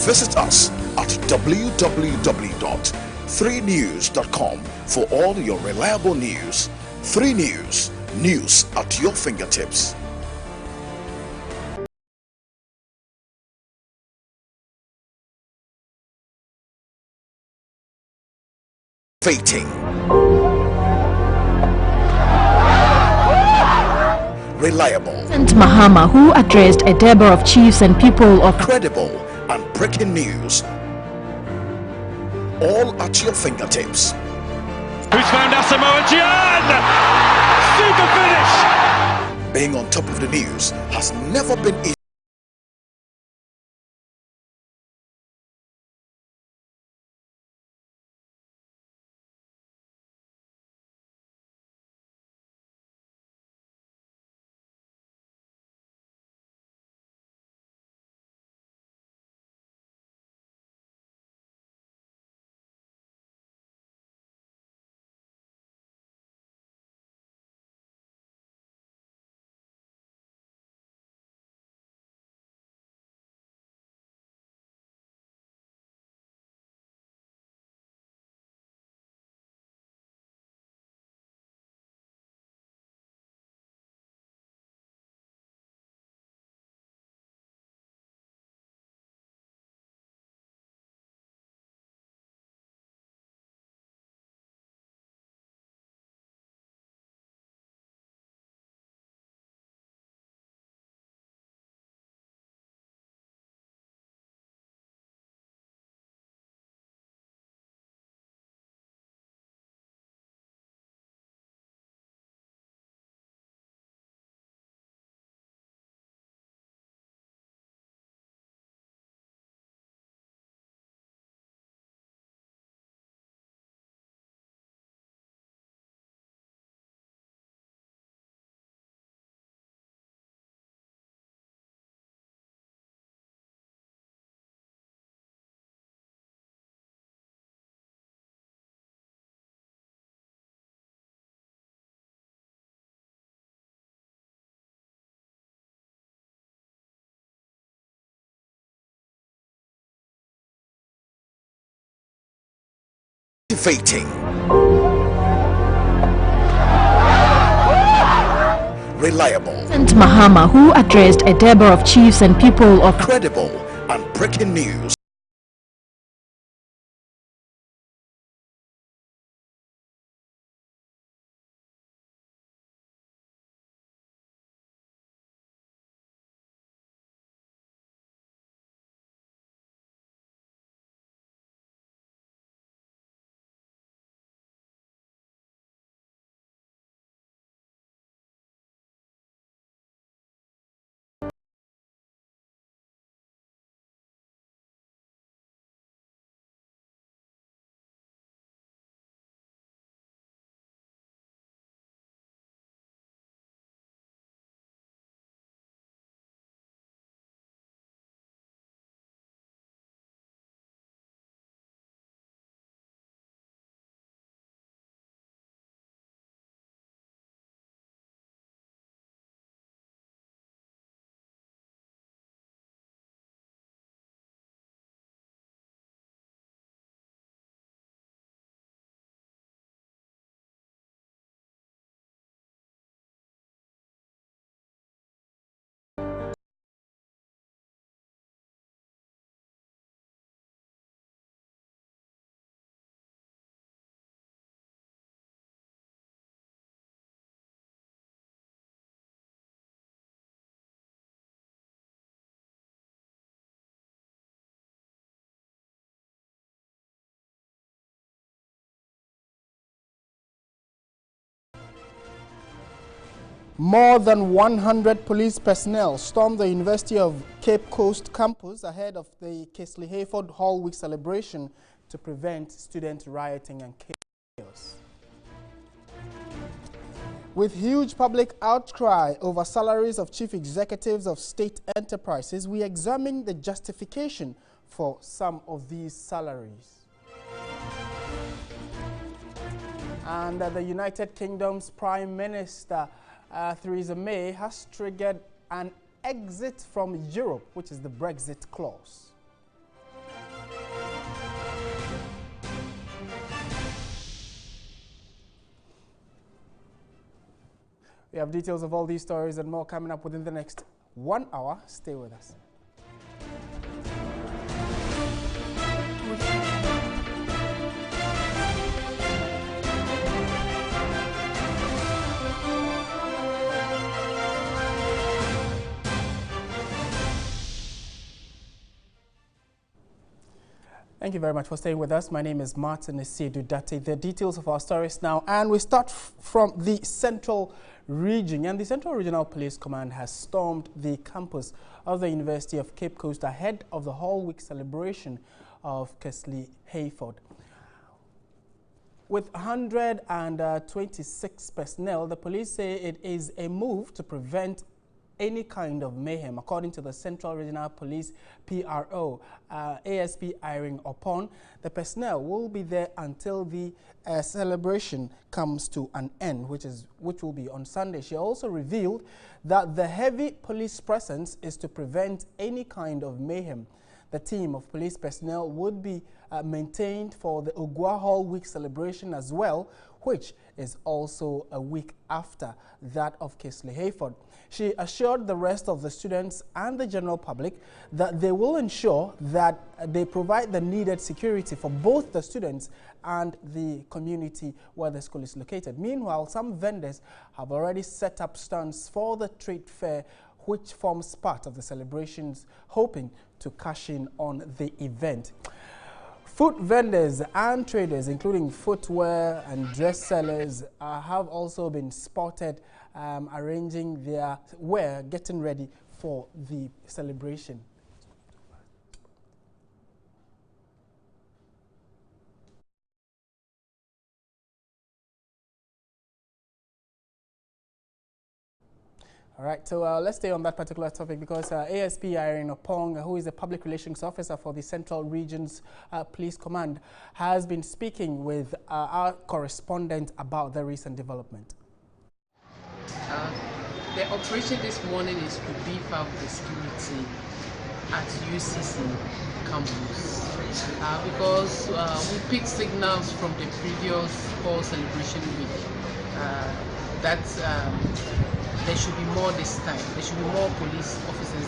Visit us at www.3news.com for all your reliable news. 3 News, news at your fingertips. Fating. Reliable. President Mahama, who addressed a Deber of chiefs and people of Credible and breaking news. All at your fingertips. Who's found Asamoah Gyan? Super finish! Being on top of the news has never been easy. Fating. Reliable. President Mahama, who addressed a Deber of chiefs and people of Credible and breaking news. More than 100 police personnel stormed the University of Cape Coast campus ahead of the Kesley Hayford Hall Week celebration to prevent student rioting and chaos. With huge public outcry over salaries of chief executives of state enterprises, we examine the justification for some of these salaries. And the United Kingdom's Prime Minister Theresa May has triggered an exit from Europe, which is the Brexit clause. We have details of all these stories and more coming up within the next 1 hour. Stay with us. Thank you very much for staying with us. My name is Martin Esiedudate. The details of our stories now, and we start from the Central Region. And the Central Regional Police Command has stormed the campus of the University of Cape Coast ahead of the Hall Week celebration of Kesley Hayford. With 126 personnel, the police say it is a move to prevent any kind of mayhem. According to the Central Regional Police PRO, ASP Irene Opon, the personnel will be there until the celebration comes to an end, which will be on Sunday. She also revealed that the heavy police presence is to prevent any kind of mayhem. The team of police personnel would be maintained for the Ogua Hall Week celebration as well, which is also a week after that of Kesley Hayford. She assured the rest of the students and the general public that they will ensure that they provide the needed security for both the students and the community where the school is located. Meanwhile, some vendors have already set up stands for the trade fair, which forms part of the celebrations, hoping to cash in on the event. Food vendors and traders, including footwear and dress sellers, have also been spotted arranging their wear, getting ready for the celebration. All right, so let's stay on that particular topic because ASP Irene Opong, who is the Public Relations Officer for the Central Region's Police Command, has been speaking with our correspondent about the recent development. The operation this morning is to beef up the security at UCC campus because we picked signals from the previous fall celebration week that there should be more this time. There should be more police officers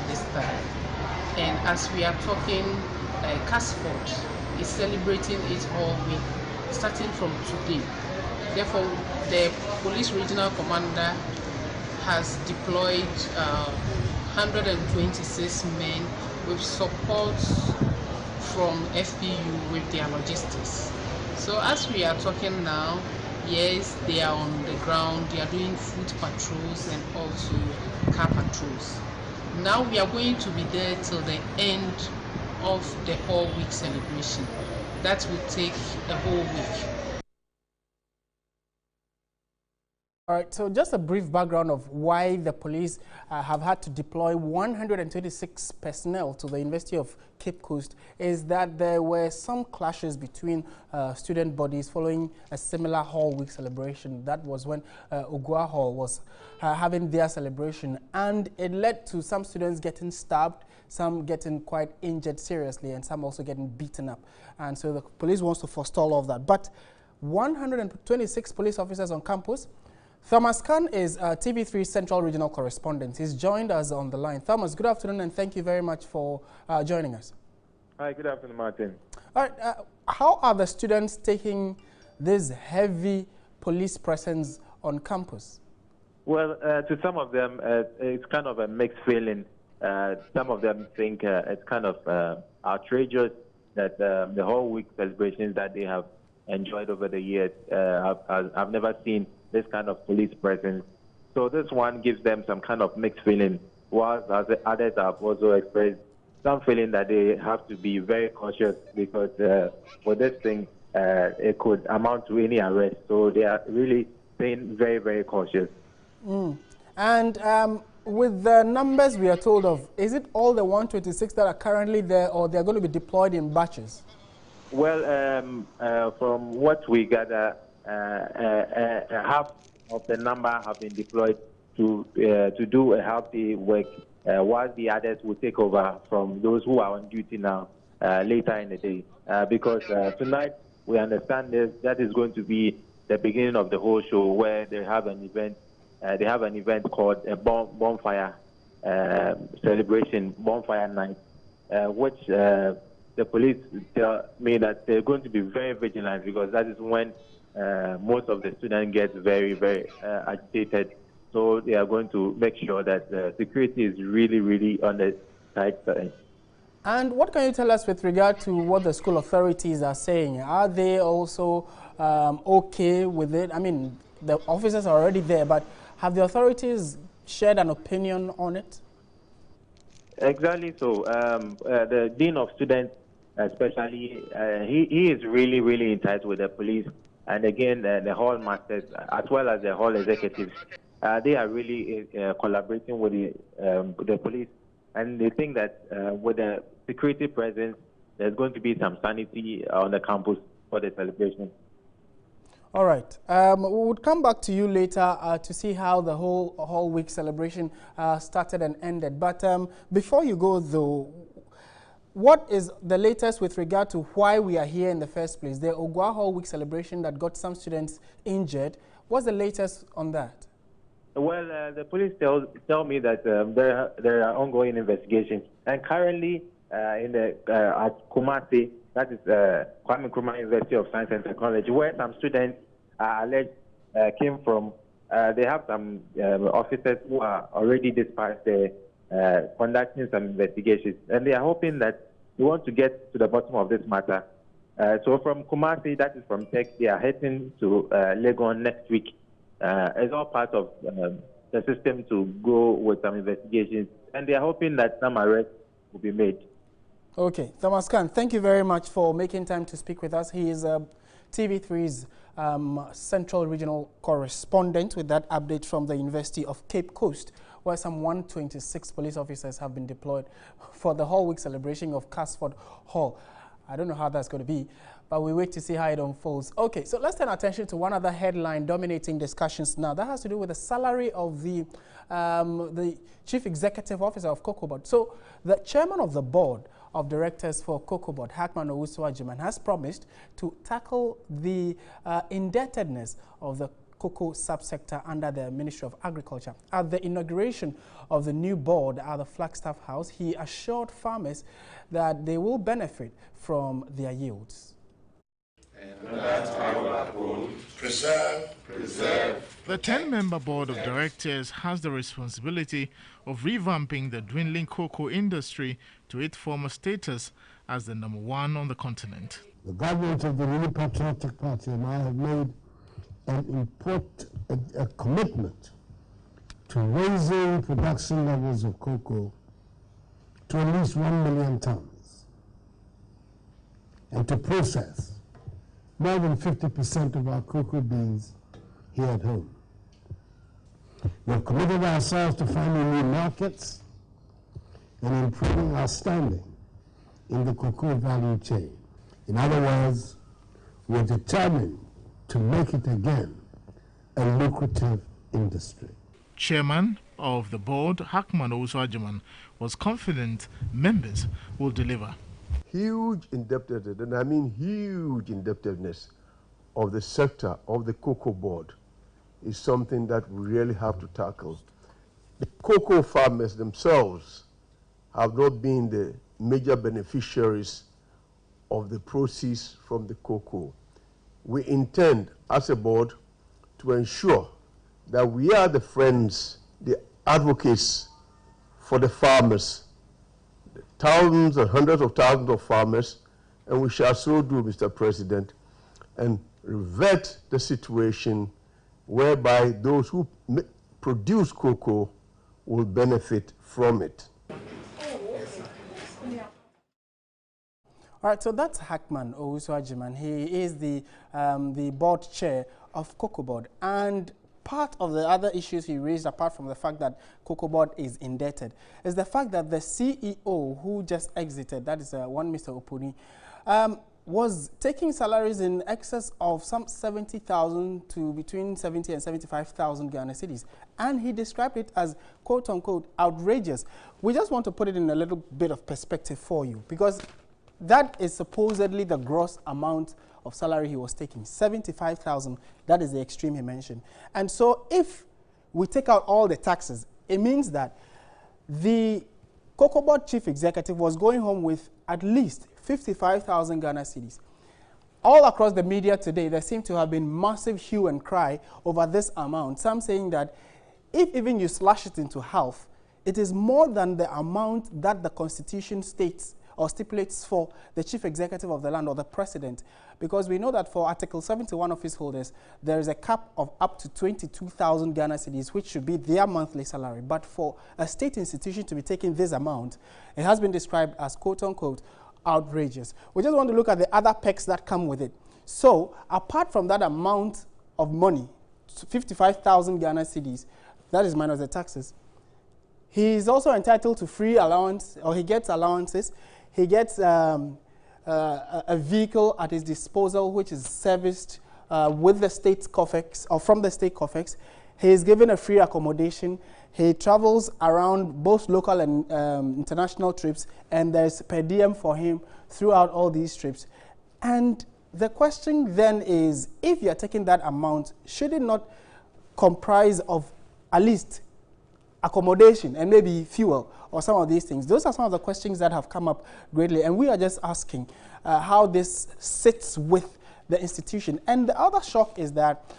this time. And as we are talking, Casford is celebrating its whole week, starting from today. Therefore, the police regional commander has deployed 126 men with support from FPU with their logistics. So as we are talking now, yes, they are on the ground, they are doing foot patrols and also car patrols. Now we are going to be there till the end of the whole week celebration. That will take a whole week. All right, so just a brief background of why the police have had to deploy 126 personnel to the University of Cape Coast is that there were some clashes between student bodies following a similar Hall Week celebration. That was when Ogua Hall was having their celebration, and it led to some students getting stabbed, some getting quite injured seriously, and some also getting beaten up. And so the police wants to forestall all of that. But 126 police officers on campus. Thomas Khan is TV3 Central Regional Correspondent. He's joined us on the line. Thomas, good afternoon, and thank you very much for joining us. Hi, good afternoon, Martin. All right, how are the students taking this heavy police presence on campus? Well, to some of them, it's kind of a mixed feeling. Some of them think it's kind of outrageous that the whole week celebrations that they have enjoyed over the years, I've never seen this kind of police presence. So this one gives them some kind of mixed feeling, whilst others have also expressed some feeling that they have to be very cautious because for this thing, it could amount to any arrest. So they are really being very, very cautious. And with the numbers we are told of, is it all the 126 that are currently there, or they're going to be deployed in batches? Well, from what we gather, half of the number have been deployed to do a healthy work, while the others will take over from those who are on duty now later in the day. Because tonight, we understand that is going to be the beginning of the whole show, where they have an event they have an event called a bonfire celebration, bonfire night, which the police tell me that they're going to be very vigilant, because that is when most of the students get very, very agitated. So they are going to make sure that security is really, really on the tight side. And what can you tell us with regard to what the school authorities are saying? Are they also okay with it? I mean, the officers are already there, but have the authorities shared an opinion on it? Exactly so. The Dean of Students, especially, he is really, really in touch with the police. And again, the hall masters, as well as the hall executives, they are really collaborating with the police. And they think that with the security presence, there's going to be some sanity on the campus for the celebration. All right. We would come back to you later to see how the whole week celebration started and ended. But before you go, though, what is the latest with regard to why we are here in the first place? The Ogwa Whole Week celebration that got some students injured. What's the latest on that? Well, the police tell me that there are ongoing investigations, and currently at Kumasi, that is Kwame Nkrumah University of Science and Technology, where some students are alleged came from. They have some officers who are already dispatched there, conducting some investigations, and they are hoping that we want to get to the bottom of this matter. So from Kumasi, that is from Tech, they are heading to Legon next week. It's all part of the system to go with some investigations, and they are hoping that some arrests will be made. Okay, Thomas Khan, thank you very much for making time to speak with us. He is TV3's Central Regional Correspondent with that update from the University of Cape Coast, where some 126 police officers have been deployed for the whole week celebration of Casford Hall. I don't know how that's going to be, but we wait to see how it unfolds. Okay, so let's turn our attention to one other headline dominating discussions now. That has to do with the salary of the Chief Executive Officer of COCOBOD. So the chairman of the board of directors for COCOBOD, Hackman Owusu-Agyemang, has promised to tackle the indebtedness of the cocoa subsector under the Ministry of Agriculture. At the inauguration of the new board at the Flagstaff House, he assured farmers that they will benefit from their yields. And that I will uphold, preserve. The 10-member board of directors has the responsibility of revamping the dwindling cocoa industry to its former status as the #1 on the continent. The government of the Ruling Patriotic Party and I have made a commitment to raising production levels of cocoa to at least 1 million tons and to process more than 50% of our cocoa beans here at home. We have committed ourselves to finding new markets and improving our standing in the cocoa value chain. In other words, we are determined to make it again a lucrative industry. Chairman of the board, Hackman Owusu-Agyemang, was confident members will deliver. Huge indebtedness, and I mean huge indebtedness of the sector of the cocoa board is something that we really have to tackle. The cocoa farmers themselves have not been the major beneficiaries of the proceeds from the cocoa. We intend, as a board, to ensure that we are the friends, the advocates for the farmers, the thousands and hundreds of thousands of farmers, and we shall so do, Mr. President, and revert the situation whereby those who produce cocoa will benefit from it. All right, so that's Hackman Owusu-Agyemang. He is the board chair of COCOBOD. And part of the other issues he raised, apart from the fact that COCOBOD is indebted, is the fact that the CEO who just exited, that is one Mr. Opuni, was taking salaries in excess of some 70,000 to between 70 and 75,000 Ghana cedis. And he described it as, quote unquote, outrageous. We just want to put it in a little bit of perspective for you, because that is supposedly the gross amount of salary he was taking, 75,000. That is the extreme he mentioned. And so if we take out all the taxes, it means that the Cocoa Board chief executive was going home with at least 55,000 Ghana cedis. All across the media today, there seemed to have been massive hue and cry over this amount. Some saying that if even you slash it into half, it is more than the amount that the Constitution states or stipulates for the chief executive of the land or the president. Because we know that for Article 71 office holders, there is a cap of up to 22,000 Ghana cedis, which should be their monthly salary. But for a state institution to be taking this amount, it has been described as quote-unquote outrageous. We just want to look at the other perks that come with it. So, apart from that amount of money, 55,000 Ghana cedis, that is minus the taxes, he is also entitled to free allowance, or he gets allowances. He gets a vehicle at his disposal, which is serviced with the state coffers, or from the state coffers. He is given a free accommodation. He travels around both local and international trips, and there's per diem for him throughout all these trips. And the question then is, if you're taking that amount, should it not comprise of at least accommodation and maybe fuel or some of these things? Those are some of the questions that have come up greatly, and we are just asking how this sits with the institution. And the other shock is that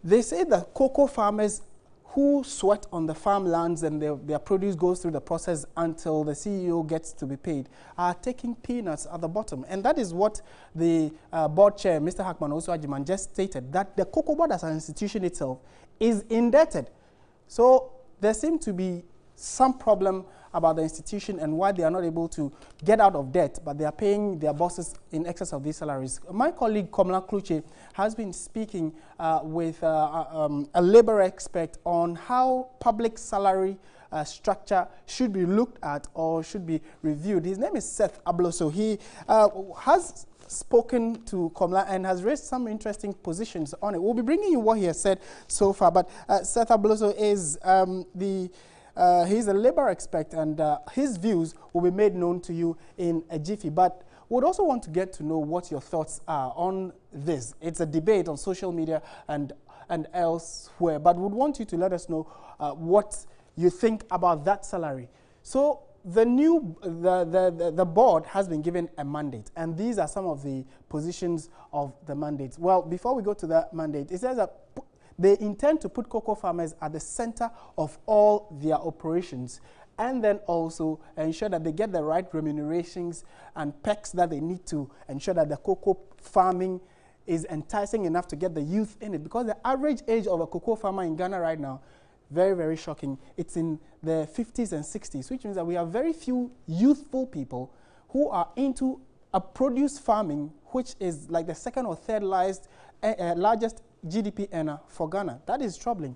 they say that cocoa farmers who sweat on the farmlands and their produce goes through the process until the CEO gets to be paid are taking peanuts at the bottom. And that is what the board chair, Mr. Hackman Osu-Agyemang, just stated, that the Cocoa Board as an institution itself is indebted. So there seems to be some problem about the institution and why they are not able to get out of debt, but they are paying their bosses in excess of these salaries. My colleague Komla Kluche has been speaking with a labor expert on how public salary structure should be looked at or should be reviewed. His name is Seth Abloso. He has spoken to Komla and has raised some interesting positions on it. We'll be bringing you what he has said so far, but Seth Abloso is he's a labor expert, and his views will be made known to you in a jiffy. But we'd also want to get to know what your thoughts are on this. It's a debate on social media and elsewhere, but we'd want you to let us know what you think about that salary. So the board has been given a mandate, and these are some of the positions of the mandate. Well, before we go to that mandate, it says that they intend to put cocoa farmers at the center of all their operations, and then also ensure that they get the right remunerations and perks that they need to ensure that the cocoa farming is enticing enough to get the youth in it. Because the average age of a cocoa farmer in Ghana right now, very, very shocking. It's in the 50s and 60s, which means that we have very few youthful people who are into a produce farming, which is like the second or third largest GDP earner for Ghana. That is troubling.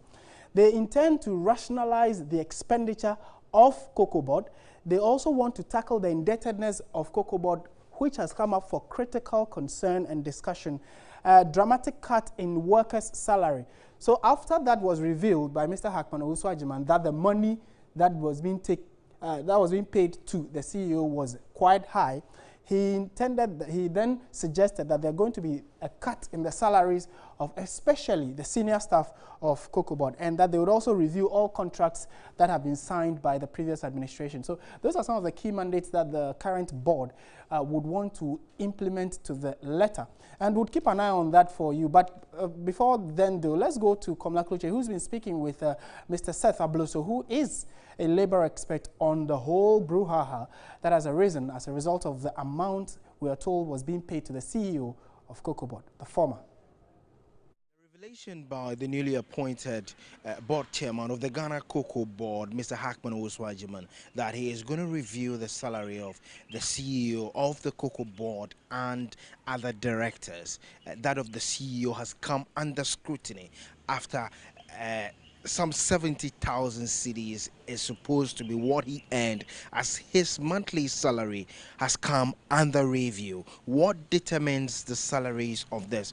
They intend to rationalize the expenditure of Cocoa Board. They also want to tackle the indebtedness of Cocoa Board, which has come up for critical concern and discussion. A dramatic cut in workers' salary. So after that was revealed by Mr. Hackman Osu-Agyemang that the money that was being paid to the CEO was quite high, he then suggested that there are going to be a cut in the salaries of especially the senior staff of Cocoa Board, and that they would also review all contracts that have been signed by the previous administration. So those are some of the key mandates that the current board would want to implement to the letter. And we'll keep an eye on that for you. But before then, though, let's go to Komla Kluche, who's been speaking with Mr. Seth Abloso, who is a labor expert on the whole brouhaha that has arisen as a result of the amount we are told was being paid to the CEO of Cocoa Board, the former. The revelation by the newly appointed board chairman of the Ghana Cocoa Board, Mr. Hackman Osu-Agyemang, that he is going to review the salary of the CEO of the Cocoa Board and other directors. That of the CEO has come under scrutiny after some 70,000 cedis is supposed to be what he earned as his monthly salary has come under review. What determines the salaries of the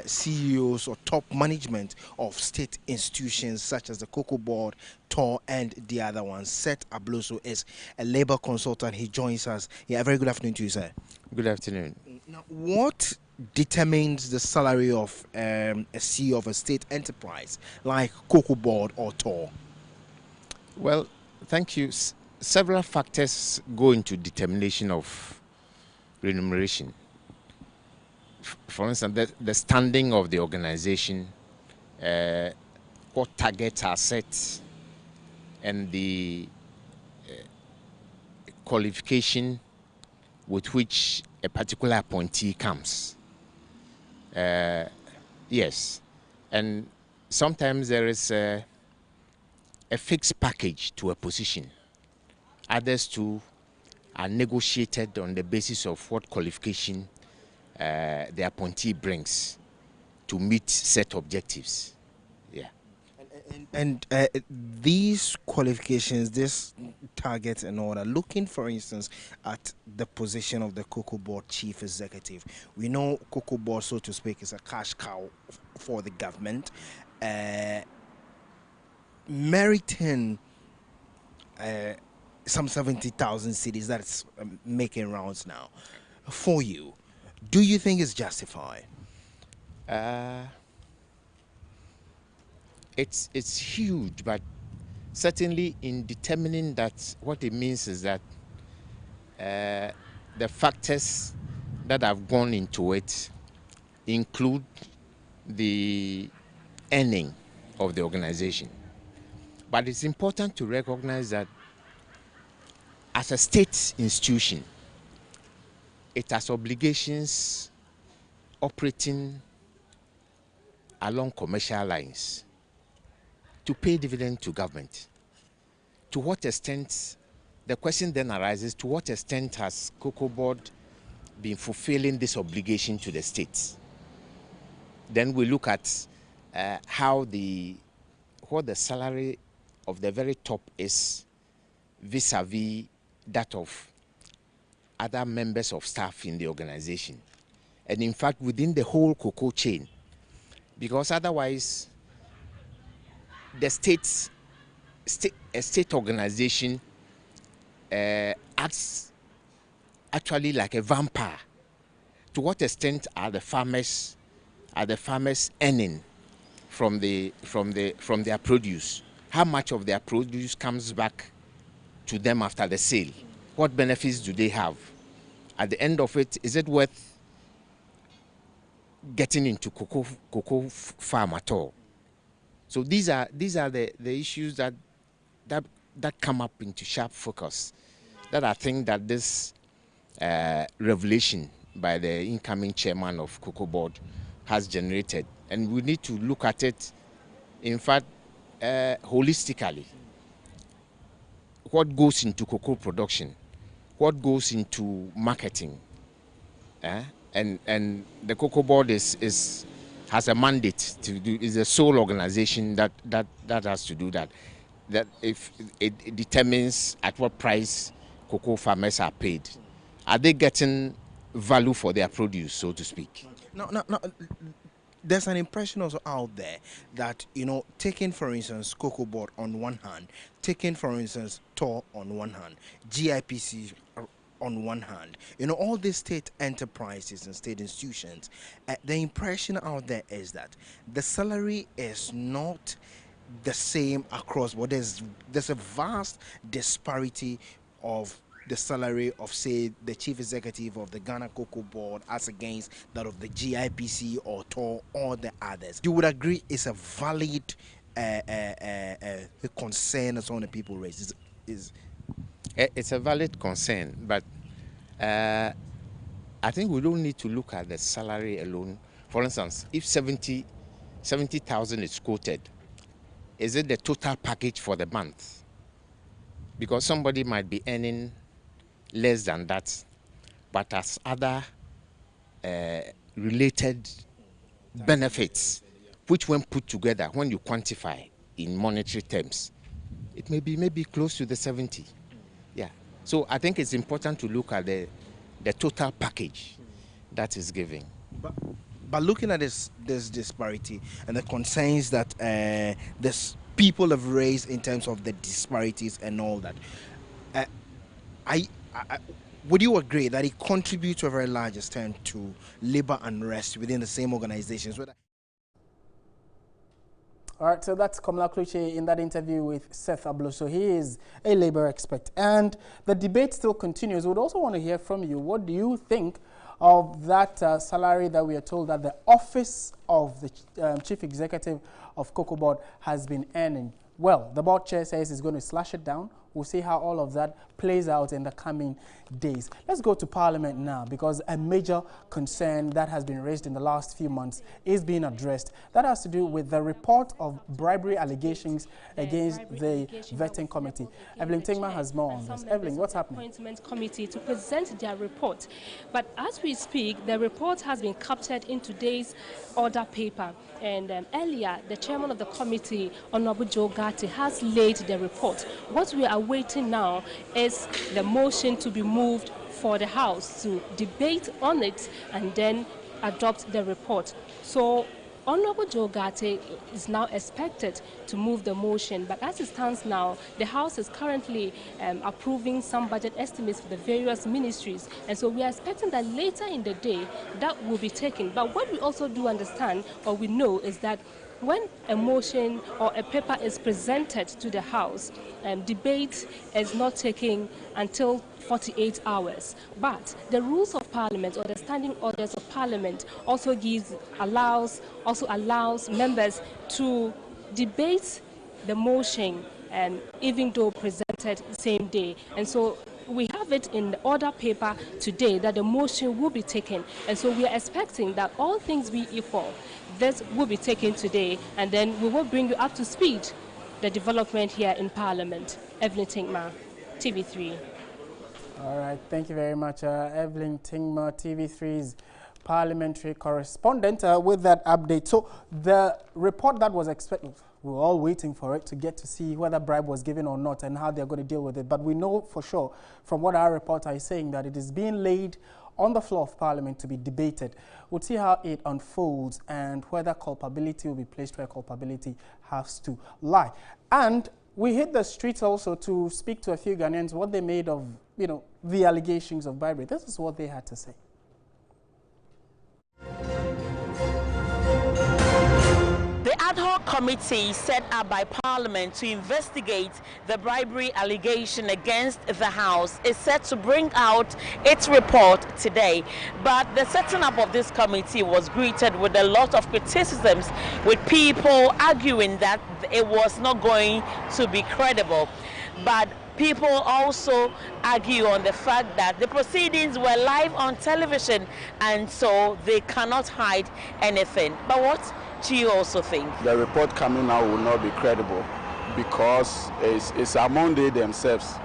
CEOs or top management of state institutions such as the Cocoa Board, TOR, and the other ones? Seth Abloso is a labor consultant. He joins us. Yeah, very good afternoon to you, sir. Good afternoon. Now, what determines the salary of a CEO of a state enterprise like Cocoa Board or TOR? Well, thank you. Several factors go into determination of remuneration. For instance, the standing of the organization, what targets are set, and the qualification with which a particular appointee comes. Yes, and sometimes there is a fixed package to a position. Others too are negotiated on the basis of what qualification the appointee brings to meet set objectives. Yeah. And these qualifications, this target and all that, looking for instance at the position of the Cocoa Board chief executive, we know Cocoa Board, so to speak, is a cash cow for the government, meriting some 70,000 cities that's making rounds now. For you, do you think it's justified? It's huge, but certainly in determining that, what it means is that the factors that have gone into it include the earning of the organization. But it's important to recognize that as a state institution, it has obligations operating along commercial lines to pay dividend to government. To what extent, the question then arises, to what extent has Cocoa Board been fulfilling this obligation to the state? Then we look at what the salary of the very top is vis-a-vis that of other members of staff in the organization. And in fact, within the whole cocoa chain, because otherwise, the state organization acts actually like a vampire. To what extent are the farmers earning from their produce? How much of their produce comes back to them after the sale? What benefits do they have? At the end of it, is it worth getting into cocoa farm at all? So these are the issues that come up into sharp focus, that I think that this revelation by the incoming chairman of Cocoa Board has generated, and we need to look at it, in fact, holistically. What goes into cocoa production? What goes into marketing? And the Cocoa Board has a mandate to do, is a sole organization that has to do that. That if it determines at what price cocoa farmers are paid, are they getting value for their produce, so to speak? No. There's an impression also out there that, taking for instance Cocoa Board on one hand, taking for instance TOR on one hand, GIPC on one hand, all these state enterprises and state institutions, the impression out there is that the salary is not the same across, but there's a vast disparity of the salary of, say, the chief executive of the Ghana Cocoa Board as against that of the GIPC or TOR or the others. You would agree it's a valid concern as some of the people raise? It's a valid concern, but I think we don't need to look at the salary alone. For instance, if 70,000 is quoted, is it the total package for the month? Because somebody might be earning less than that, but as other related benefits, which when put together, when you quantify in monetary terms, it may be close to the 70. Yeah. So I think it's important to look at the total package that is giving. But looking at this disparity and the concerns that this people have raised in terms of the disparities and all that, would you agree that it contributes to a very large extent to labor unrest within the same organizations? All right, so that's Komla Kluche in that interview with Seth Ablo. So he is a labor expert. And the debate still continues. We would also want to hear from you. What do you think of that salary that we are told that the office of the chief executive of Cocoa Board has been earning? Well, the board chair says he's going to slash it down. We'll see how all of that plays out in the coming days. Let's go to Parliament now, because a major concern that has been raised in the last few months is being addressed. That has to do with the report of bribery allegations against the vetting committee. Evelyn Tingma has more on this. Evelyn, what's happening? Appointment committee to present their report. But as we speak, the report has been captured in today's order paper. And earlier, the chairman of the committee, Honorable Joe Gatti, has laid the report. What we are waiting now is the motion to be moved for the House to debate on it and then adopt the report. So Honorable Joe Gatti is now expected to move the motion, but as it stands now, the House is currently approving some budget estimates for the various ministries, and so we are expecting that later in the day that will be taken. But what we also do understand, or we know, is that when a motion or a paper is presented to the House, debate is not taking until 48 hours. But the rules of Parliament, or the standing orders of Parliament, also allows members to debate the motion, even though presented the same day. And so we have it in the order paper today that the motion will be taken. And so we are expecting that all things be equal, this will be taken today, and then we will bring you up to speed the development here in Parliament. Evelyn Tingma, TV3. All right, thank you very much, Evelyn Tingma, TV3's parliamentary correspondent, with that update. So the report that was expected, we were all waiting for it to get to see whether bribe was given or not and how they're going to deal with it. But we know for sure from what our reporter is saying that it is being laid on the floor of Parliament to be debated. We'll see how it unfolds and whether culpability will be placed where culpability has to lie. And we hit the streets also to speak to a few Ghanaians what they made of, the allegations of bribery. This is what they had to say. The ad hoc committee set up by Parliament to investigate the bribery allegation against the House is set to bring out its report today. But the setting up of this committee was greeted with a lot of criticisms, with people arguing that it was not going to be credible. But people also argue on the fact that the proceedings were live on television, and so they cannot hide anything. But what do you also think? The report coming out will not be credible because it's among they themselves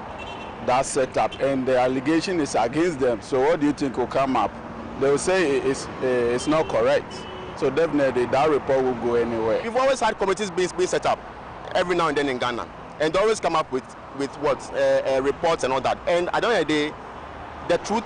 that set up, and the allegation is against them. So what do you think will come up? They will say it's not correct. So definitely that report will go anywhere. We've always had committees being set up every now and then in Ghana, and they always come up with reports and all that. And at the end of the day, the truth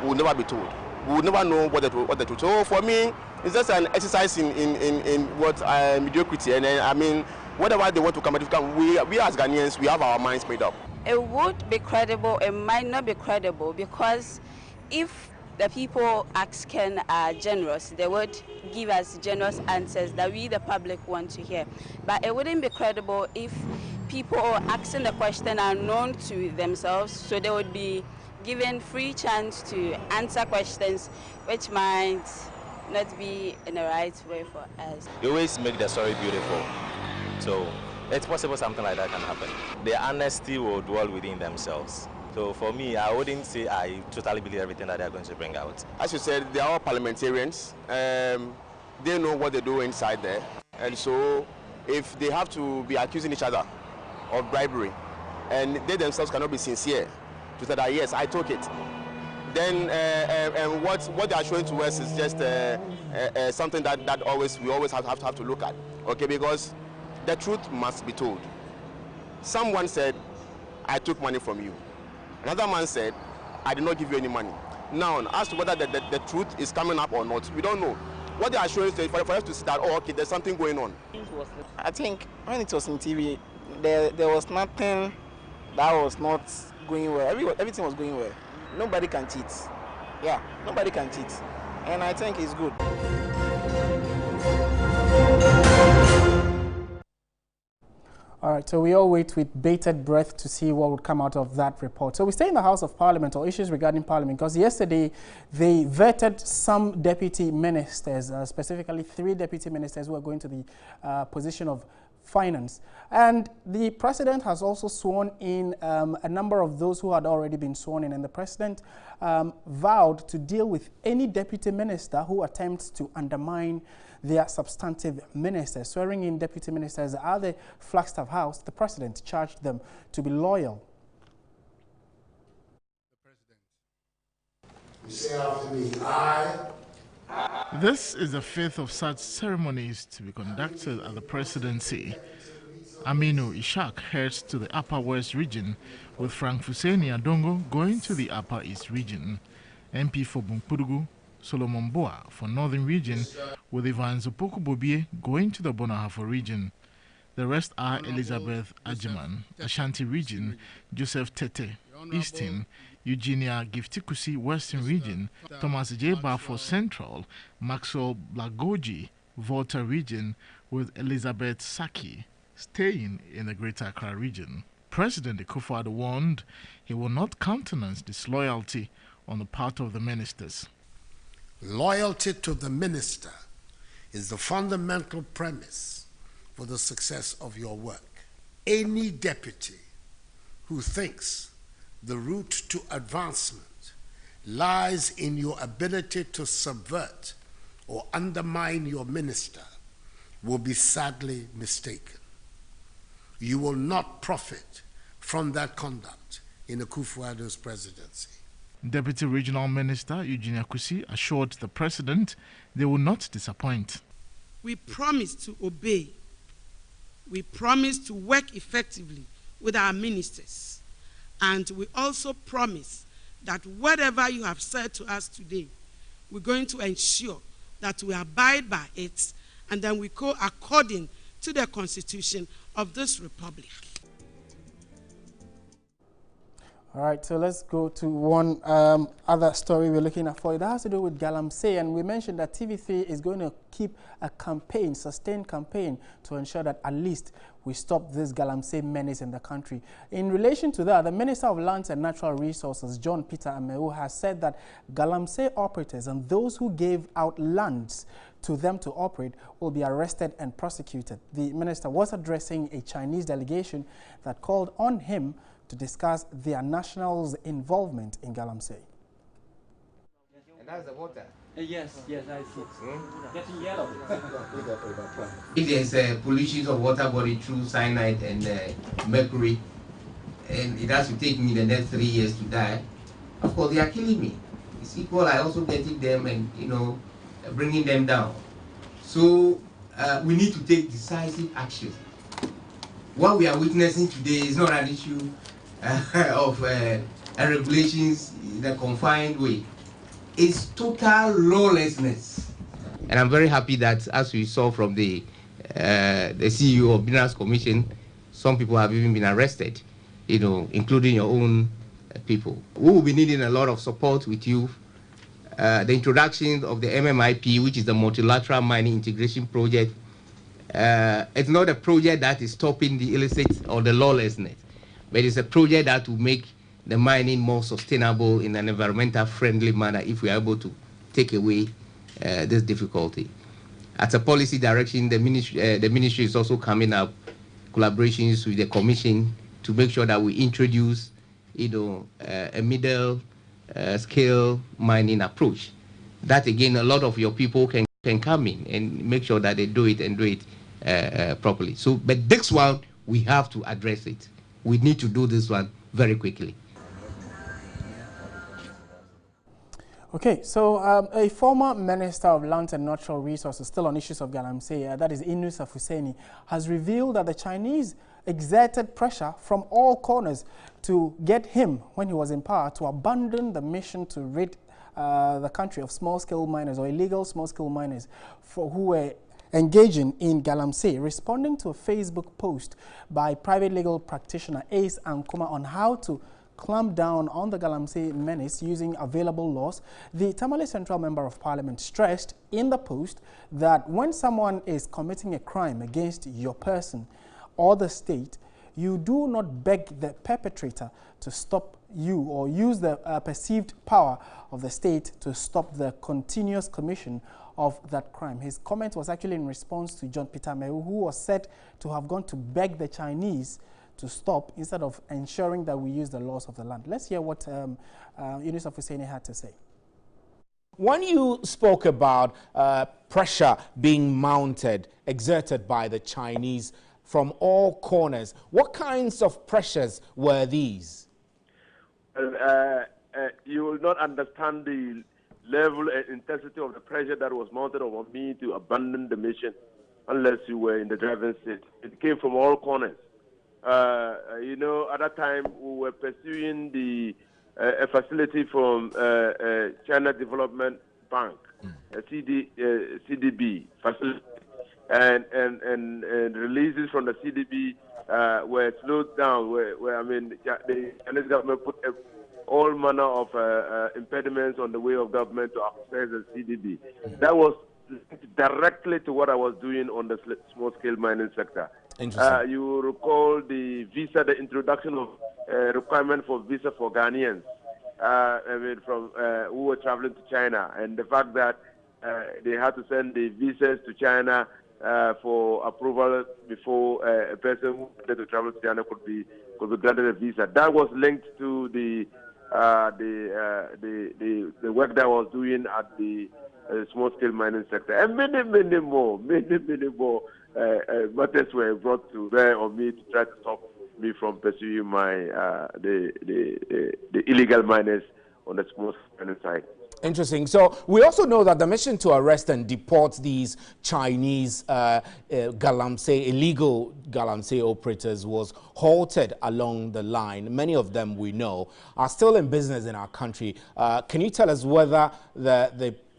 will never be told. We will never know what the truth. So for me, it's just an exercise in what mediocrity. And I mean, whatever they want to come, we as Ghanaians, we have our minds made up. It would be credible. It might not be credible because if the people asking are generous, they would give us generous answers that we, the public, want to hear. But it wouldn't be credible if people asking the question are known to themselves, so they would be given free chance to answer questions which might not be in the right way for us. You always make the story beautiful, so it's possible something like that can happen. The honesty will dwell within themselves. So for me, I wouldn't say I totally believe everything that they're going to bring out. As you said, they are all parliamentarians. They know what they do inside there. And so if they have to be accusing each other of bribery, and they themselves cannot be sincere to say that, yes, I took it, then what they are showing to us is just something that we always have to look at, okay? Because the truth must be told. Someone said, I took money from you. Another man said, I did not give you any money. Now, as to whether the truth is coming up or not, we don't know. What they are showing is for us to see that, oh, okay, there's something going on. I think when it was in TV, there was nothing that was not going well. Everything was going well. nobody can cheat. Yeah, nobody can cheat. And I think it's good. All right, so we all wait with bated breath to see what would come out of that report. So we stay in the House of Parliament, or issues regarding Parliament, because yesterday they vetted some deputy ministers, specifically 3 deputy ministers who are going to the position of finance. And the president has also sworn in a number of those who had already been sworn in, and the president vowed to deal with any deputy minister who attempts to undermine their substantive ministers. Swearing in deputy ministers at the Flagstaff House, the president charged them to be loyal. Say after me, I. This is the 5th of such ceremonies to be conducted at the presidency. Aminu Ishak heads to the Upper West region, with Frank Fuseni Adongo going to the Upper East region. MP for Bunkpurugu, Solomon Boa for Northern region, with Ivan Zopoku Bobie going to the Bonahafo region. The rest are Elizabeth Ajiman, Ashanti region, Joseph Tete, Eastern, Eugenia Giftikusi, Western region, Thomas J. Bafo Central, Maxwell Blagoji, Volta region, with Elizabeth Saki staying in the Greater Accra region. President Akufo-Addo warned he will not countenance disloyalty on the part of the ministers. Loyalty to the minister is the fundamental premise for the success of your work. Any deputy who thinks the route to advancement lies in your ability to subvert or undermine your minister will be sadly mistaken. You will not profit from that conduct in Akufo-Addo's presidency. Deputy Regional Minister Eugenia Kusi assured the president they will not disappoint. We promise to obey. We promise to work effectively with our ministers. And we also promise that whatever you have said to us today, we're going to ensure that we abide by it, and then we go according to the Constitution of this Republic. All right, so let's go to one other story we're looking at for. It has to do with galamsey, and we mentioned that TV3 is going to keep a campaign, sustained campaign, to ensure that at least we stop this galamsey menace in the country. In relation to that, the Minister of Lands and Natural Resources, John Peter Amewu, has said that galamsey operators and those who gave out lands to them to operate will be arrested and prosecuted. The minister was addressing a Chinese delegation that called on him to discuss their nationals' involvement in galamsey. And that's the water. Yes, I see. Getting yellow. If there's pollution of water body through cyanide and mercury, and it has to take me the next 3 years to die, of course they are killing me. It's equal. I also getting them and bringing them down. So we need to take decisive action. What we are witnessing today is not an issue of regulations in a confined way. It's total lawlessness. And I'm very happy that, as we saw from the CEO of Minerals Commission, some people have even been arrested, including your own people. We will be needing a lot of support with you. The introduction of the MMIP, which is the Multilateral Mining Integration Project, it's not a project that is stopping the illicit or the lawlessness, but it's a project that will make the mining more sustainable in an environmental friendly manner if we are able to take away this difficulty. As a policy direction, the ministry is also coming up collaborations with the Commission to make sure that we introduce a middle scale mining approach. That again, a lot of your people can come in and make sure that they do it and do it properly. So, but this one, we have to address it. We need to do this one very quickly. Okay, so a former Minister of Lands and Natural Resources, still on issues of galamsey, that is Inusa Fuseni, has revealed that the Chinese exerted pressure from all corners to get him, when he was in power, to abandon the mission to rid the country of small-scale miners or illegal small-scale miners who were engaging in galamsey. Responding to a Facebook post by private legal practitioner Ace Ankuma on how to clamp down on the galamsey menace using available laws, the Tamale Central Member of Parliament stressed in the post that when someone is committing a crime against your person or the state, you do not beg the perpetrator to stop you or use the perceived power of the state to stop the continuous commission of that crime. His comment was actually in response to John Peter Mehu, who was said to have gone to beg the Chinese to stop instead of ensuring that we use the laws of the land. Let's hear what Yunus Hussaini had to say. When you spoke about pressure being mounted, exerted by the Chinese from all corners, what kinds of pressures were these? You will not understand the level and intensity of the pressure that was mounted on me to abandon the mission unless you were in the driving seat. It came from all corners. You know, at that time, we were pursuing a facility from China Development Bank, CDB facility, and releases from the CDB were slowed down. Where I mean, the Chinese government put all manner of impediments on the way of government to access the CDB. That was directly to what I was doing on the small-scale mining sector. You recall the visa, the introduction of requirement for visa for Ghanaians, I mean, from who were traveling to China, and the fact that they had to send the visas to China for approval before a person who wanted to travel to China could be granted a visa. That was linked to the work that I was doing at the small-scale mining sector, and many more matters were brought to bear on me to try to stop me from pursuing my the illegal miners on the small-scale mining side. Interesting. So we also know that the mission to arrest and deport these Chinese galamsey, illegal galamsey operators was halted along the line. Many of them, we know, are still in business in our country. Can you tell us whether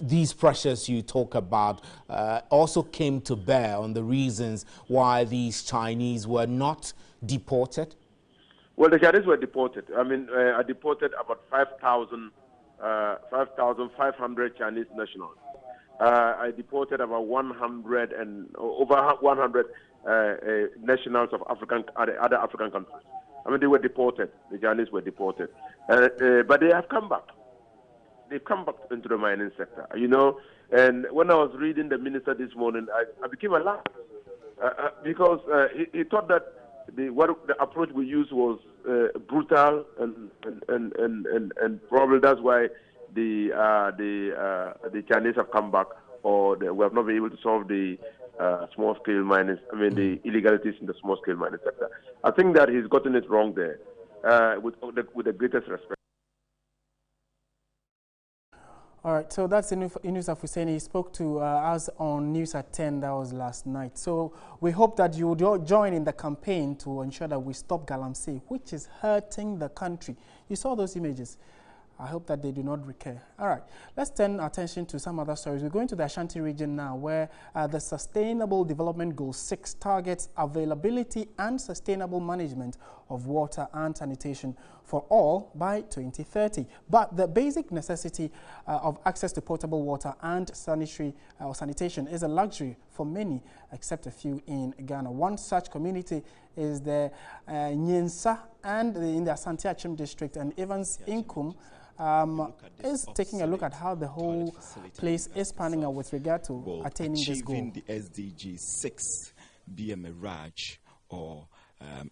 these pressures you talk about also came to bear on the reasons why these Chinese were not deported? Well, the Chinese were deported. I mean, I deported about 5,500 Chinese nationals. I deported about over 100 nationals of other African countries. I mean, they were deported. The Chinese were deported, but they have come back. They've come back into the mining sector, you know. And when I was reading the minister this morning, I became alarmed because he thought that the approach we used was brutal and probably that's why the Chinese have come back, or we have not been able to solve the small-scale mining. I mean, the illegalities in the small-scale mining sector. I think that he's gotten it wrong there. With the greatest respect. All right, so that's Yunus Hussaini. He spoke to us on News at 10, that was last night. So we hope that you will join in the campaign to ensure that we stop galamsey, which is hurting the country. You saw those images. I hope that they do not recur. All right, let's turn our attention to some other stories. We're going to the Ashanti region now, where the Sustainable Development Goal 6 targets availability and sustainable management of water and sanitation for all by 2030. But the basic necessity of access to potable water and sanitation is a luxury for many, except a few in Ghana. One such community is the Nyensa and in the Asante Achim district, and Evans Inkum is taking a look at how the whole place is panning out with regard to attaining this goal. Achieving the SDG 6 be a mirage or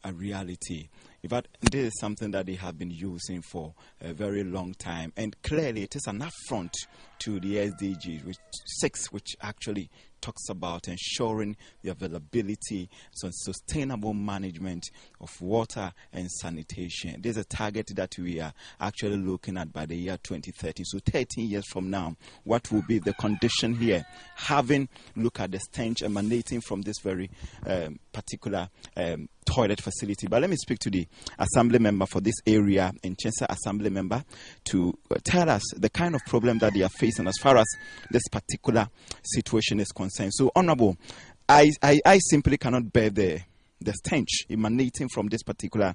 a reality. In fact, this is something that they have been using for a very long time, and clearly it is an affront to the SDG 6, which actually talks about ensuring the availability and sustainable management of water and sanitation. There's a target that we are actually looking at by the year 2030. So 13 years from now, what will be the condition here? Having looked at the stench emanating from this very particular toilet facility. But let me speak to the assembly member for this area, Nyensa assembly member, to tell us the kind of problem that they are facing as far as this particular situation is concerned. So, Honorable, I simply cannot bear the the stench emanating from this particular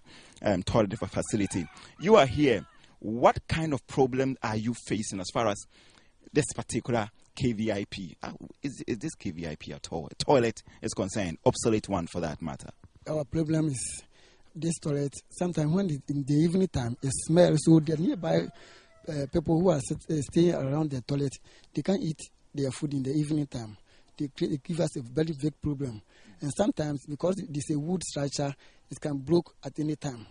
toilet facility. You are here. What kind of problem are you facing as far as this particular KVIP? Is this KVIP at all? Toilet is concerned, obsolete one for that matter. Our problem is this toilet. Sometimes when in the evening time, it smells. So the nearby people who are staying around the toilet, they can't eat their food in the evening time. They give us a very big problem. And sometimes, because it's a wood structure, it can break at any time.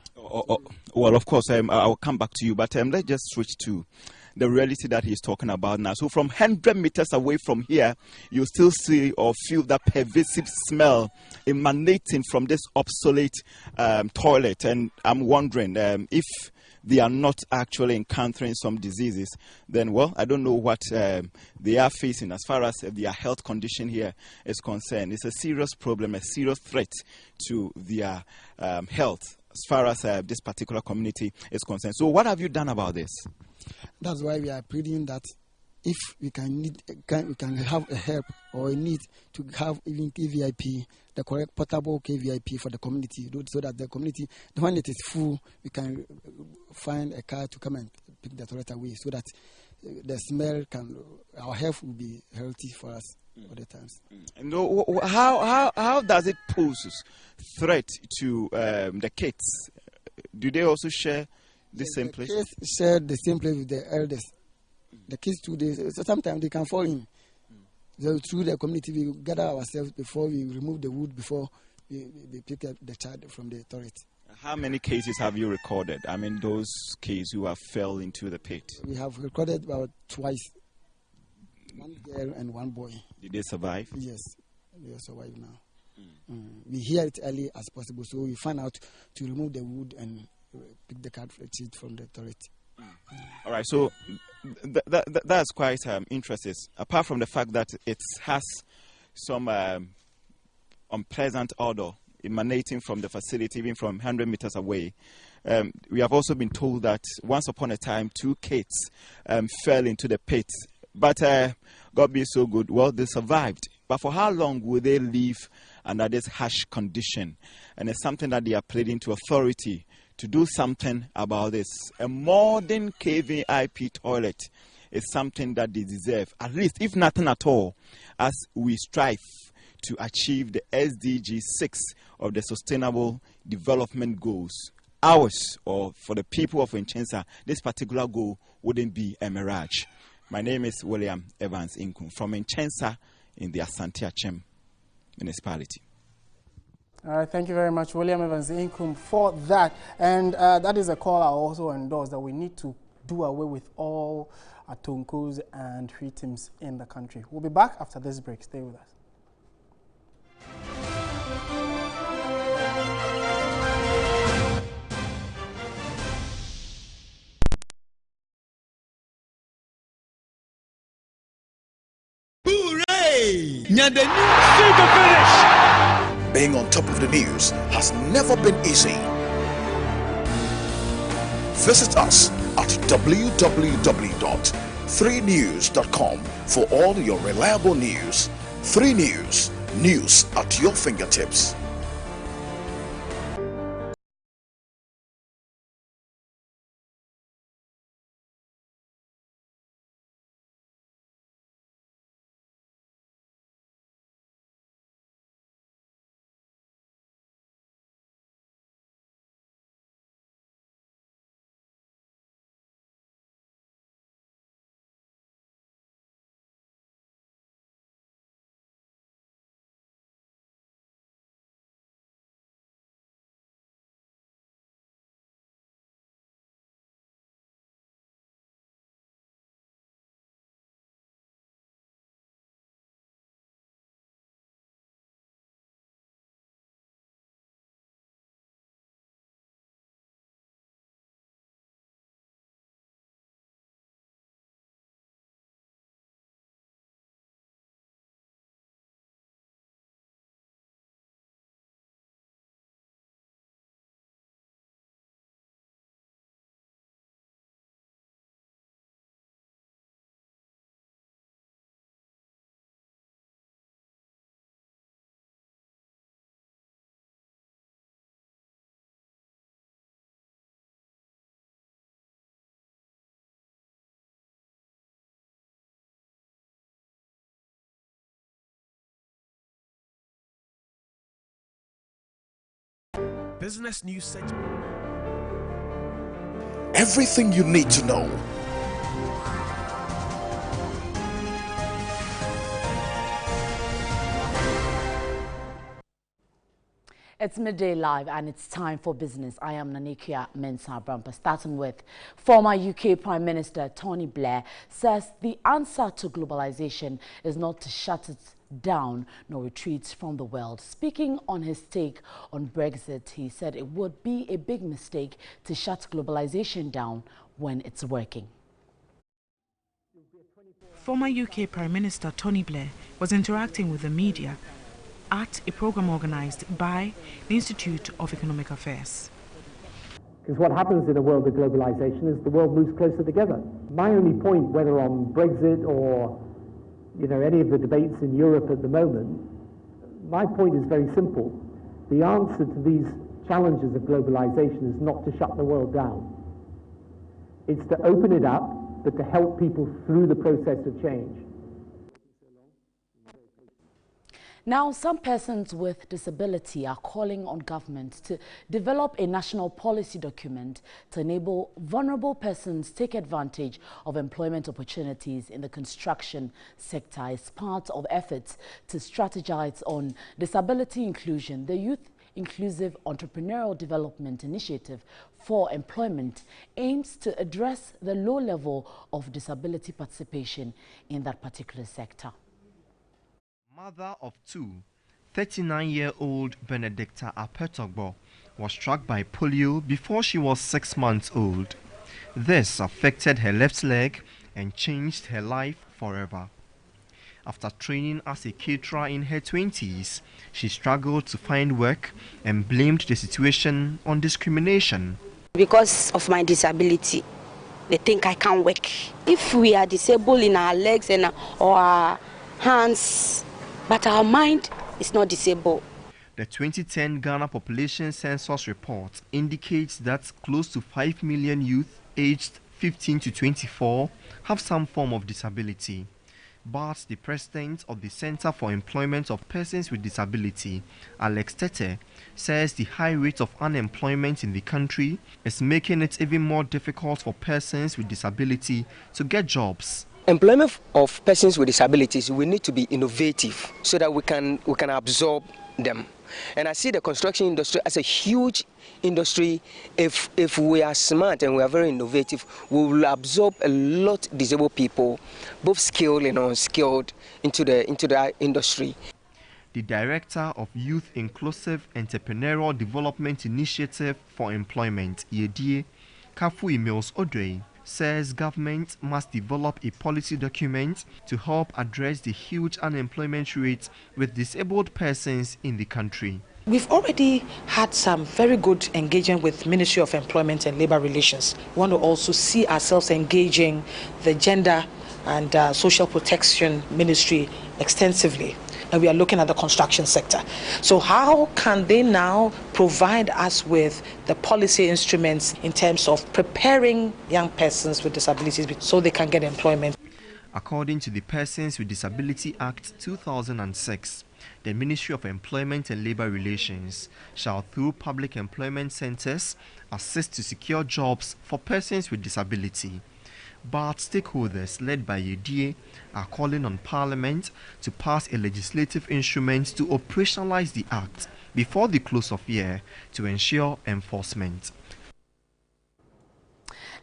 Well, of course, I'll come back to you, but let's just switch to the reality that he's talking about now. So from 100 meters away from here, you still see or feel that pervasive smell emanating from this obsolete toilet. And I'm wondering if they are not actually encountering some diseases, then, well, I don't know what they are facing as far as their health condition here is concerned. It's a serious problem, a serious threat to their health as far as this particular community is concerned. So what have you done about this? That's why we are pleading that if we can have a help or a need to have even KVIP, the correct portable KVIP for the community, so that the community, when it is full, we can find a car to come and pick the toilet away, so that the smell our health will be healthy for us all the times. And how does it pose threat to the kids? Do they also share the same place? The kids share the same place with the elders. The kids too, so sometimes they can fall in. So through the community, we gather ourselves before we remove the wood, before we pick up the child from the toilet. How many cases have you recorded? I mean, those kids who have fell into the pit. We have recorded about twice. One girl and one boy. Did they survive? Yes, they survive now. We hear it early as possible, so we find out to remove the wood and pick the cat sheet from the toilet. All right, so that's quite interesting. Apart from the fact that it has some unpleasant odor emanating from the facility, even from 100 meters away, we have also been told that once upon a time, 2 kids fell into the pit. But God be so good, well, they survived. But for how long will they live under this harsh condition? And it's something that they are pleading to authority to do something about this. A modern KVIP toilet is something that they deserve, at least, if nothing at all, as we strive to achieve the SDG 6 of the Sustainable Development Goals. Ours, or for the people of Nchensa, this particular goal wouldn't be a mirage. My name is William Evans Inkum from Nchensa in the Asante Achem municipality. All right, thank you very much, William Evans Inkum, for that. And that is a call I also endorse, that we need to do away with all atonkos and teams in the country. We'll be back after this break. Stay with us. Hooray! See the finish! Being on top of the news has never been easy. Visit us at www.3news.com for all your reliable news. 3 News, news at your fingertips. business news segment. Everything you need to know. It's Midday Live and it's time for business. I am Nanikia Mensah Brampa. Starting with former UK Prime Minister Tony Blair says the answer to globalization is not to shut it down nor retreat from the world. Speaking on his take on Brexit, he said it would be a big mistake to shut globalization down when it's working. Former UK Prime Minister Tony Blair was interacting with the media at a program organized by the Institute of Economic Affairs. Because what happens in a world of globalization is the world moves closer together. My only point, whether on Brexit or any of the debates in Europe at the moment, my point is very simple. The answer to these challenges of globalization is not to shut the world down. It's to open it up, but to help people through the process of change. Now, some persons with disability are calling on government to develop a national policy document to enable vulnerable persons take advantage of employment opportunities in the construction sector as part of efforts to strategize on disability inclusion. The Youth Inclusive Entrepreneurial Development Initiative for Employment aims to address the low level of disability participation in that particular sector. Mother of two, 39-year-old Benedicta Apetogbo was struck by polio before she was 6 months old. This affected her left leg and changed her life forever. After training as a caterer in her 20s, she struggled to find work and blamed the situation on discrimination. Because of my disability, they think I can't work. If we are disabled in our legs and or our hands, but our mind is not disabled. The 2010 Ghana Population Census report indicates that close to 5 million youth aged 15 to 24 have some form of disability. But the president of the Center for Employment of Persons with Disability, Alex Tete, says the high rate of unemployment in the country is making it even more difficult for persons with disability to get jobs. Employment of persons with disabilities, we need to be innovative so that we can absorb them. And I see the construction industry as a huge industry. If we are smart and we are very innovative, we will absorb a lot of disabled people, both skilled and unskilled, into the industry. The director of Youth Inclusive Entrepreneurial Development Initiative for Employment, YEDIE, Kafu Emils Odrey, says government must develop a policy document to help address the huge unemployment rate with disabled persons in the country. We've already had some very good engagement with Ministry of Employment and Labour Relations. We want to also see ourselves engaging the Gender and Social Protection Ministry extensively. And we are looking at the construction sector. So how can they now provide us with the policy instruments in terms of preparing young persons with disabilities so they can get employment? According to the Persons with Disability Act 2006, the Ministry of Employment and Labour Relations shall, through public employment centres, assist to secure jobs for persons with disability. But stakeholders led by YEDIE are calling on Parliament to pass a legislative instrument to operationalize the Act before the close of year to ensure enforcement.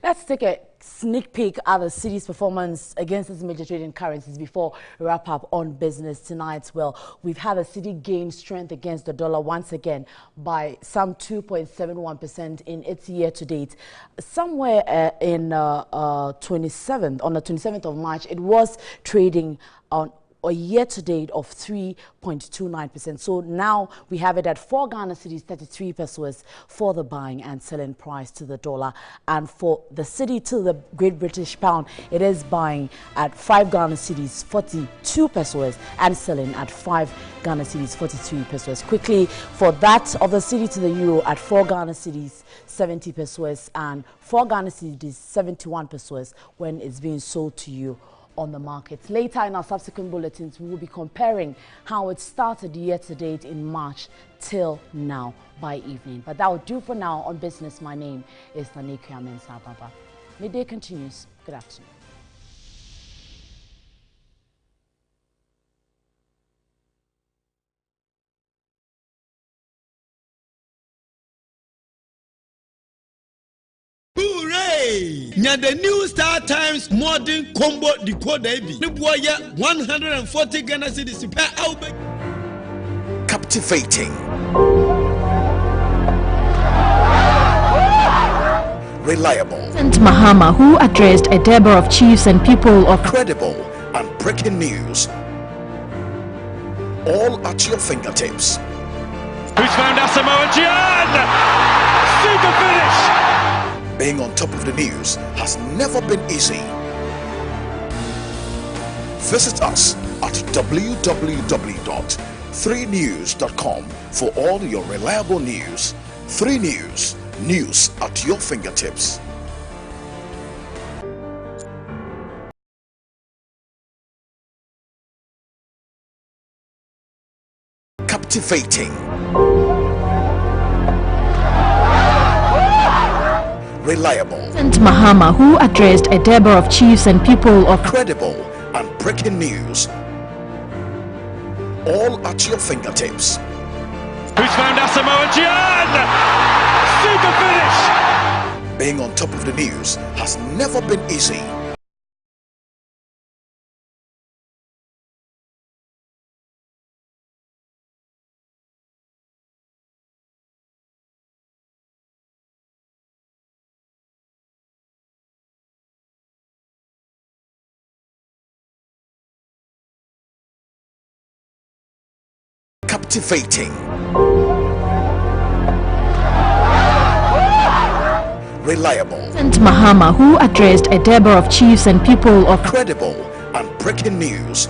Let's take a sneak peek at the city's performance against its major trading currencies before we wrap up on business tonight. Well, we've had the city gain strength against the dollar once again by some 2.71% in its year to date. Somewhere on the 27th of March, it was trading on a year-to-date of 3.29%. So now we have it at 4 Ghana cedis, 33 pesos for the buying and selling price to the dollar. And for the cedi to the Great British pound, it is buying at 5 Ghana cedis, 42 pesos, and selling at 5 Ghana cedis, 43 pesos. Quickly, for that of the cedi to the euro at 4 Ghana cedis, 70 pesos, and 4 Ghana cedis, 71 pesos when it's being sold to you on the markets. Later in our subsequent bulletins, we will be comparing how it started year to date in March till now by evening. But that will do for now on Business. My name is Nanekia Mensah-Baba. Midday continues. Good afternoon. Hooray! Nya the new Star Times modern combo decoder bi. Ne boy 140 Ghana cedis per hour. Captivating. Reliable. President Mahama, who addressed a Deborah of chiefs and people of credible and breaking news. All at your fingertips. Who's found Asamoah Gyan? Super finish! Being on top of the news has never been easy. Visit us at www.3news.com for all your reliable news. 3 News, news at your fingertips. Captivating. Reliable. President Mahama, who addressed a Deborah of chiefs and people of credible and breaking news. All at your fingertips. Who's found Asamoah Gyan? Super finish! Being on top of the news has never been easy. Captivating. Reliable. President Mahama, who addressed a Deborah of chiefs and people of credible and breaking news.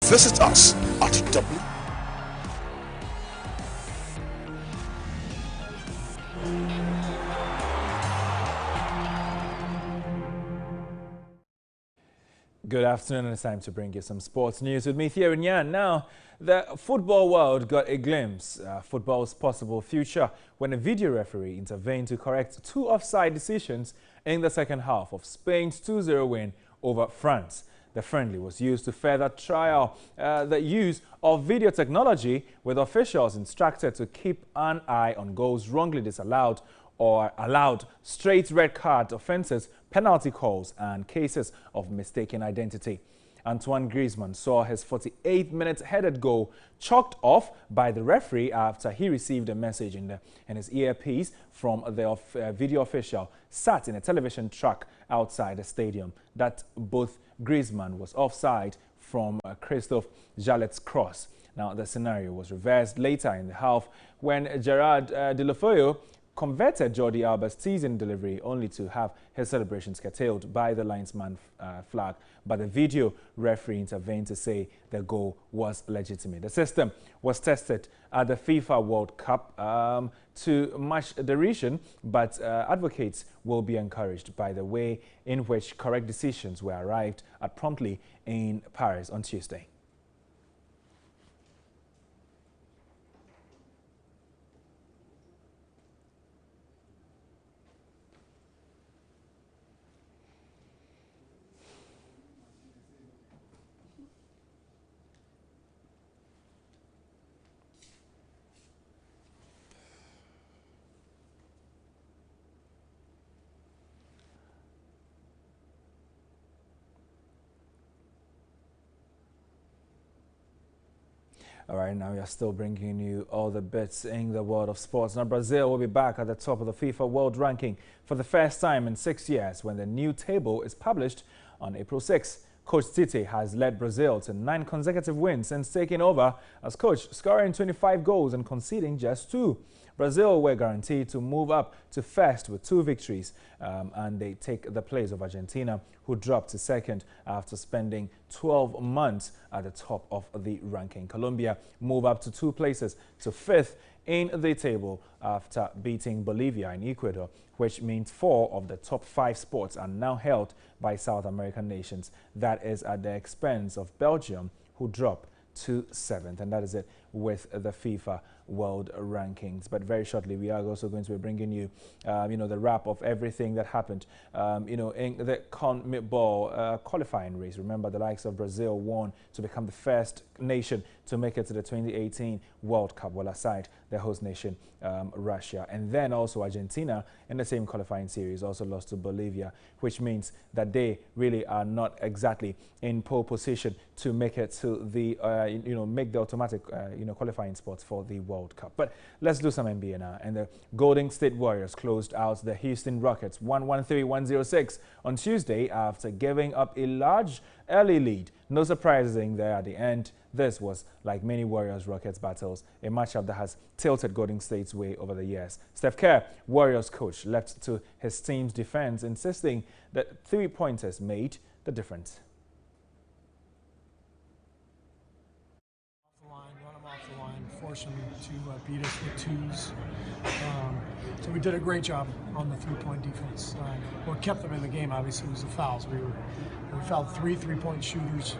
Visit us at Good afternoon, and it's time to bring you some sports news with me, Thierry Nyan. Now, the football world got a glimpse of football's possible future when a video referee intervened to correct 2 offside decisions in the second half of Spain's 2-0 win over France. The friendly was used to further trial the use of video technology, with officials instructed to keep an eye on goals wrongly disallowed or allowed, straight red card offences, penalty calls and cases of mistaken identity. Antoine Griezmann saw his 48-minute headed goal chalked off by the referee after he received a message in his earpiece from the video official sat in a television truck outside the stadium that both Griezmann was offside from Christophe Jallet's cross. Now, the scenario was reversed later in the half when Gerard Deulofeu converted Jordi Alba's teasing delivery, only to have his celebrations curtailed by the linesman flag. But the video referee intervened to say the goal was legitimate. The system was tested at the FIFA World Cup to much derision, but advocates will be encouraged by the way in which correct decisions were arrived at promptly in Paris on Tuesday. All right, now we are still bringing you all the bits in the world of sports. Now, Brazil will be back at the top of the FIFA World Ranking for the first time in 6 years when the new table is published on April 6. Coach Tite has led Brazil to 9 consecutive wins since taking over as coach, scoring 25 goals and conceding just 2. Brazil were guaranteed to move up to first with 2 victories, and they take the place of Argentina, who dropped to second after spending 12 months at the top of the ranking. Colombia move up to 2 places to 5th in the table after beating Bolivia and Ecuador, which means 4 of the top 5 spots are now held by South American nations. That is at the expense of Belgium, who drop to 7th, and that is it with the FIFA World Rankings. But very shortly, we are also going to be bringing you, the wrap of everything that happened, in the CONMEBOL qualifying race. Remember, the likes of Brazil won to become the first nation to make it to the 2018 World Cup, well, aside the host nation, Russia. And then also Argentina, in the same qualifying series, also lost to Bolivia, which means that they really are not exactly in pole position to make it to the, make the automatic, qualifying spots for the World Cup. But let's do some NBA now. And the Golden State Warriors closed out the Houston Rockets 113-106 on Tuesday after giving up a large early lead. No surprises in there at the end. This was, like many Warriors-Rockets battles, a matchup that has tilted Golden State's way over the years. Steph Curry, Warriors coach, left to his team's defense, insisting that 3-pointers made the difference. Force them to beat us with 2s. So we did a great job on the 3-point defense. What kept them in the game, obviously, was the fouls. We fouled 3 3-point shooters,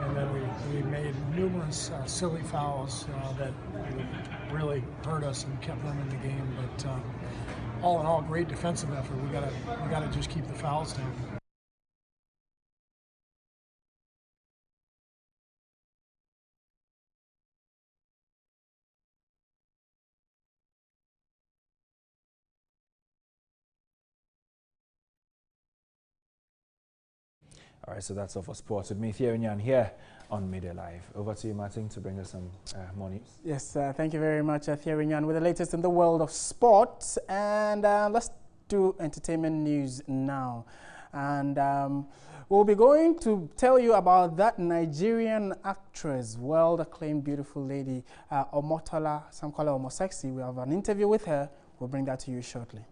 and then we made numerous silly fouls that really hurt us and kept them in the game. But all in all, great defensive effort. We gotta just keep the fouls down. All right, so that's all for sports with me, Thierry Nyan, here on Media Live. Over to you, Martin, to bring us some more news. Yes, thank you very much, Thierry Nyan, with the latest in the world of sports. And let's do entertainment news now. And we'll be going to tell you about that Nigerian actress, world-acclaimed beautiful lady, Omotola, some call her Omosexy. We have an interview with her. We'll bring that to you shortly.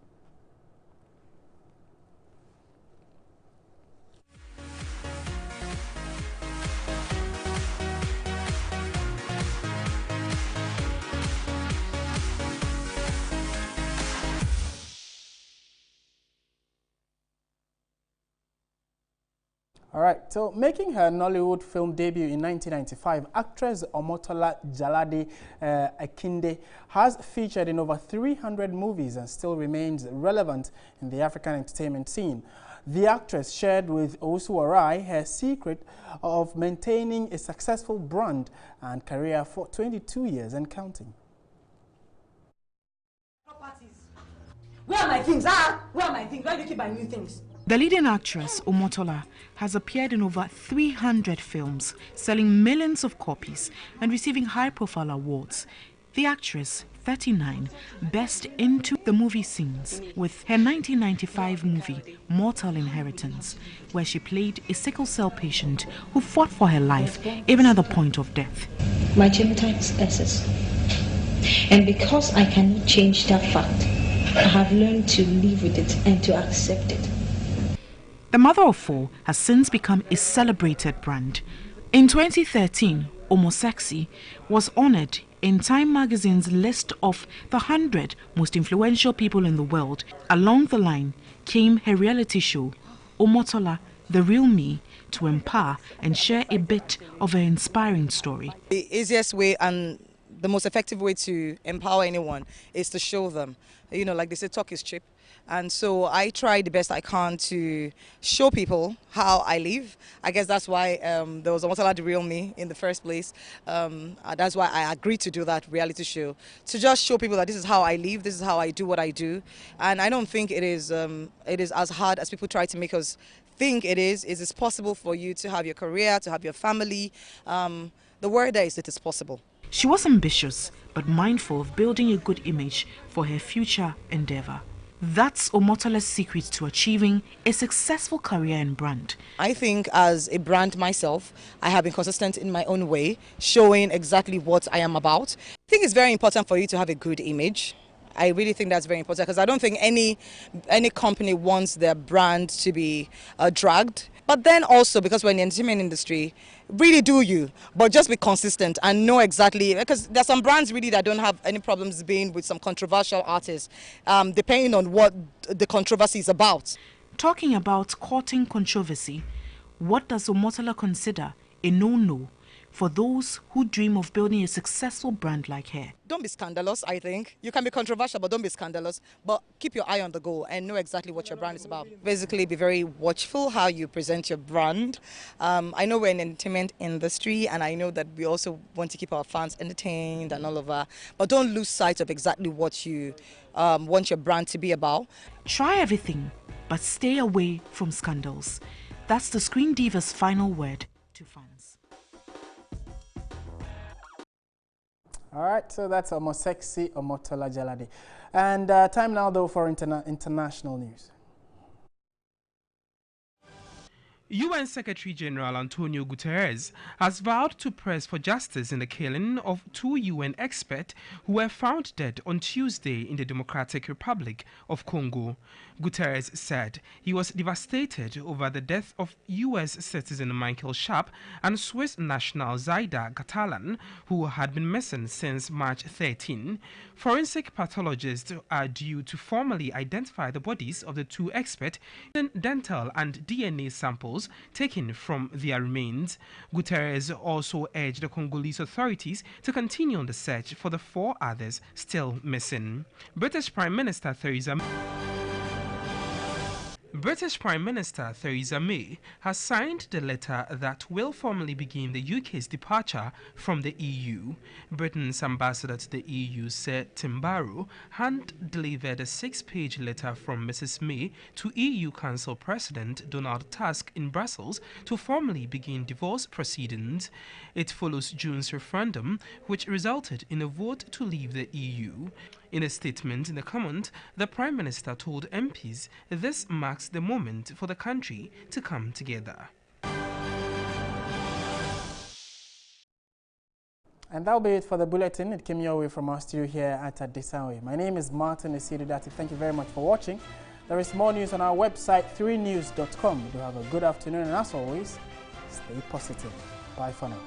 All right, so making her Nollywood film debut in 1995, actress Omotola Jalade Akinde has featured in over 300 movies and still remains relevant in the African entertainment scene. The actress shared with Osu Arai her secret of maintaining a successful brand and career for 22 years and counting. Where are my things? Where are my things? Why do you keep buying new things? The leading actress, Omotola, has appeared in over 300 films, selling millions of copies and receiving high-profile awards. The actress, 39, burst into the movie scenes with her 1995 movie, Mortal Inheritance, where she played a sickle cell patient who fought for her life, even at the point of death. My genotype is SS, and because I cannot change that fact, I have learned to live with it and to accept it. The mother of 4 has since become a celebrated brand. In 2013, Omosexy was honored in Time magazine's list of the 100 most influential people in the world. Along the line came her reality show, Omotola, The Real Me, to empower and share a bit of her inspiring story. The easiest way and the most effective way to empower anyone is to show them. You know, like they say, talk is cheap. And so I try the best I can to show people how I live. I guess that's why there was Omotola The Real Me in the first place. That's why I agreed to do that reality show, to just show people that this is how I live, this is how I do what I do. And I don't think it is as hard as people try to make us think it is. It is possible for you to have your career, to have your family. the word there is it is possible. She was ambitious, but mindful of building a good image for her future endeavor. That's Omotola's secret to achieving a successful career and brand. I think as a brand myself, I have been consistent in my own way, showing exactly what I am about. I think it's very important for you to have a good image. I really think that's very important because I don't think any company wants their brand to be dragged. But then also, because we're in the entertainment industry, really do you, but just be consistent and know exactly, because there's some brands really that don't have any problems being with some controversial artists, depending on what the controversy is about. Talking about courting controversy, what does Omotola consider a no-no for those who dream of building a successful brand like her? Don't be scandalous, I think. You can be controversial, but don't be scandalous. But keep your eye on the goal and know exactly what your brand is about. Basically, be very watchful how you present your brand. I know we're in the entertainment industry, and I know that we also want to keep our fans entertained and all of that. But don't lose sight of exactly what you want your brand to be about. Try everything, but stay away from scandals. That's the Screen Diva's final word to fans. All right, so that's almost sexy Omotola Jalade. And time now, though, for international news. UN Secretary General Antonio Guterres has vowed to press for justice in the killing of 2 UN experts who were found dead on Tuesday in the Democratic Republic of Congo. Guterres said he was devastated over the death of U.S. citizen Michael Sharp and Swiss national Zaida Catalan, who had been missing since March 13. Forensic pathologists are due to formally identify the bodies of the 2 experts in dental and DNA samples taken from their remains. Guterres also urged the Congolese authorities to continue on the search for the 4 others still missing. British Prime Minister Theresa May has signed the letter that will formally begin the UK's departure from the EU. Britain's ambassador to the EU, Sir Tim Barrow, hand-delivered a 6-page letter from Mrs. May to EU Council President Donald Tusk in Brussels to formally begin divorce proceedings. It follows June's referendum, which resulted in a vote to leave the EU. In a statement in the comment, the Prime Minister told MPs this marks the moment for the country to come together. And that'll be it for the bulletin. It came your way from our studio here at Adesawe. My name is Martin Esidudati. Thank you very much for watching. There is more news on our website, 3news.com. Do have a good afternoon, and as always, stay positive. Bye for now.